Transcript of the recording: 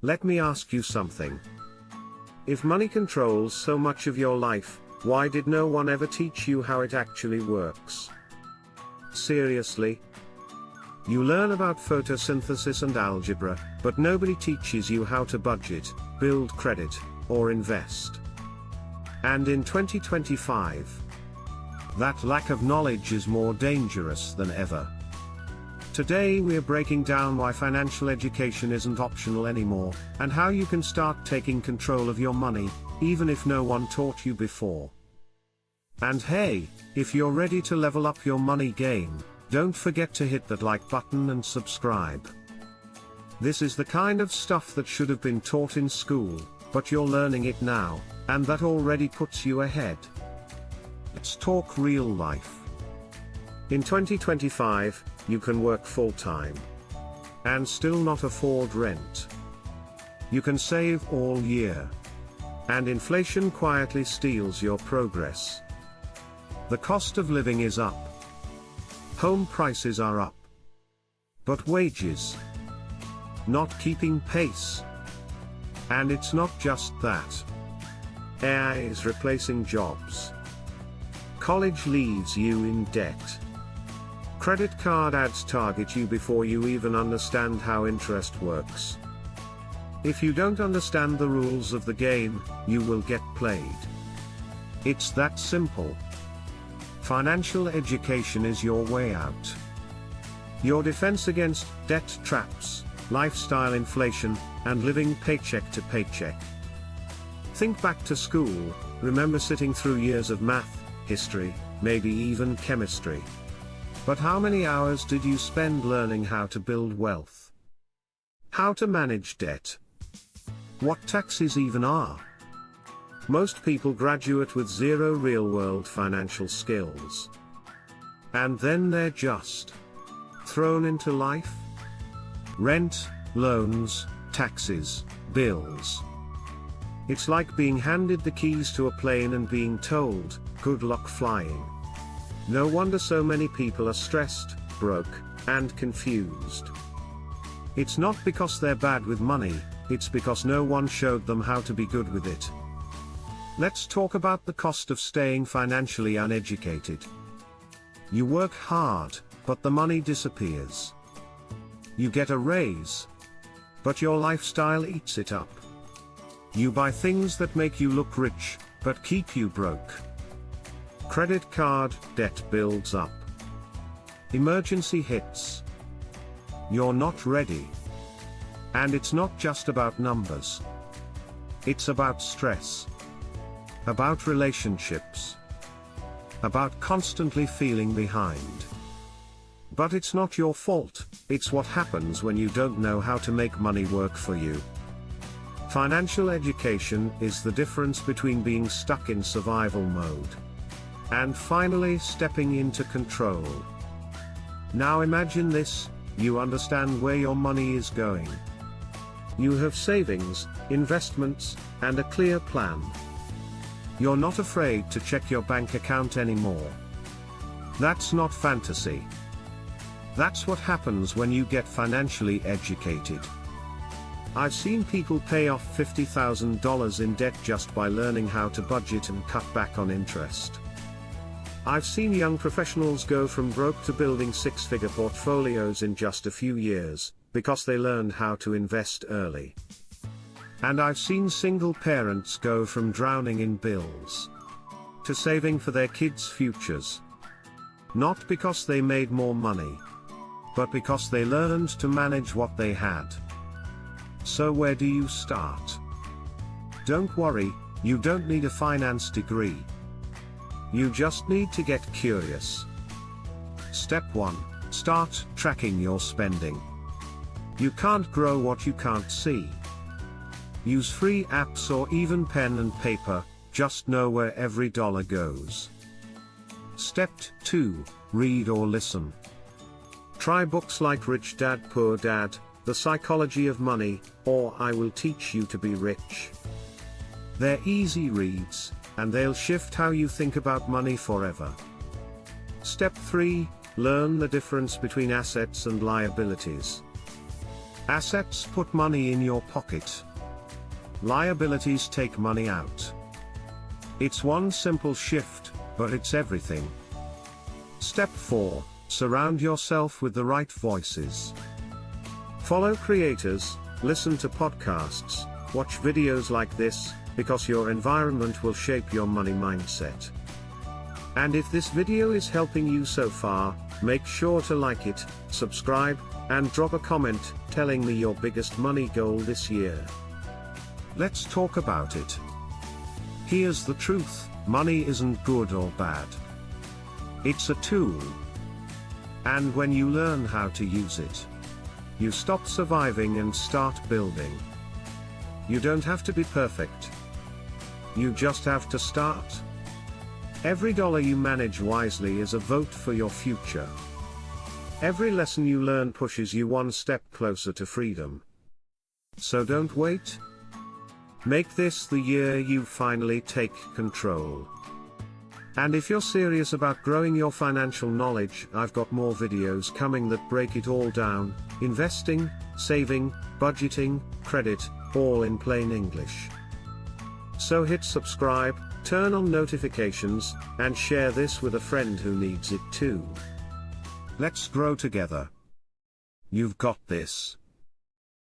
Let me ask you something. If money controls so much of your life, why did no one ever teach you how it actually works? Seriously? You learn about photosynthesis and algebra, but nobody teaches you how to budget, build credit, or invest. And in 2025, that lack of knowledge is more dangerous than ever. Today we're breaking down why financial education isn't optional anymore, and how you can start taking control of your money, even if no one taught you before. And hey, if you're ready to level up your money game, don't forget to hit that like button and subscribe. This is the kind of stuff that should have been taught in school, but you're learning it now, and that already puts you ahead. Let's talk real life. In 2025, you can work full-time and still not afford rent. You can save all year, and inflation quietly steals your progress. The cost of living is up. Home prices are up. But wages not keeping pace. And it's not just that. AI is replacing jobs. College leaves you in debt. Credit card ads target you before you even understand how interest works. If you don't understand the rules of the game, you will get played. It's that simple. Financial education is your way out. Your defense against debt traps, lifestyle inflation, and living paycheck to paycheck. Think back to school. Remember sitting through years of math, history, maybe even chemistry. But how many hours did you spend learning how to build wealth? How to manage debt? What taxes even are? Most people graduate with zero real-world financial skills. And then they're just thrown into life. Rent, loans, taxes, bills. It's like being handed the keys to a plane and being told, good luck flying. No wonder so many people are stressed, broke, and confused. It's not because they're bad with money, it's because no one showed them how to be good with it. Let's talk about the cost of staying financially uneducated. You work hard, but the money disappears. You get a raise, but your lifestyle eats it up. You buy things that make you look rich, but keep you broke. Credit card debt builds up. Emergency hits. You're not ready. And it's not just about numbers. It's about stress. About relationships. About constantly feeling behind. But it's not your fault, it's what happens when you don't know how to make money work for you. Financial education is the difference between being stuck in survival mode and finally stepping into control. Now imagine this, you understand where your money is going. You have savings, investments, and a clear plan. You're not afraid to check your bank account anymore. That's not fantasy. That's what happens when you get financially educated. I've seen people pay off $50,000 in debt just by learning how to budget and cut back on interest. I've seen young professionals go from broke to building six-figure portfolios in just a few years, because they learned how to invest early. And I've seen single parents go from drowning in bills to saving for their kids' futures. Not because they made more money, but because they learned to manage what they had. So where do you start? Don't worry, you don't need a finance degree. You just need to get curious. Step 1. Start tracking your spending. You can't grow what you can't see. Use free apps or even pen and paper, just know where every dollar goes. Step 2. Read or listen. Try books like Rich Dad Poor Dad, The Psychology of Money, or I Will Teach You to Be Rich. They're easy reads, and they'll shift how you think about money forever. Step 3. Learn the difference between assets and liabilities. Assets put money in your pocket. Liabilities take money out. It's one simple shift, but it's everything. Step 4. Surround yourself with the right voices. Follow creators, listen to podcasts, watch videos like this, because your environment will shape your money mindset. And if this video is helping you so far, make sure to like it, subscribe, and drop a comment telling me your biggest money goal this year. Let's talk about it. Here's the truth: money isn't good or bad. It's a tool. And when you learn how to use it, you stop surviving and start building. You don't have to be perfect. You just have to start. Every dollar you manage wisely is a vote for your future. Every lesson you learn pushes you one step closer to freedom. So don't wait. Make this the year you finally take control. And if you're serious about growing your financial knowledge, I've got more videos coming that break it all down: investing, saving, budgeting, credit, all in plain English. So hit subscribe, turn on notifications, and share this with a friend who needs it too. Let's grow together. You've got this.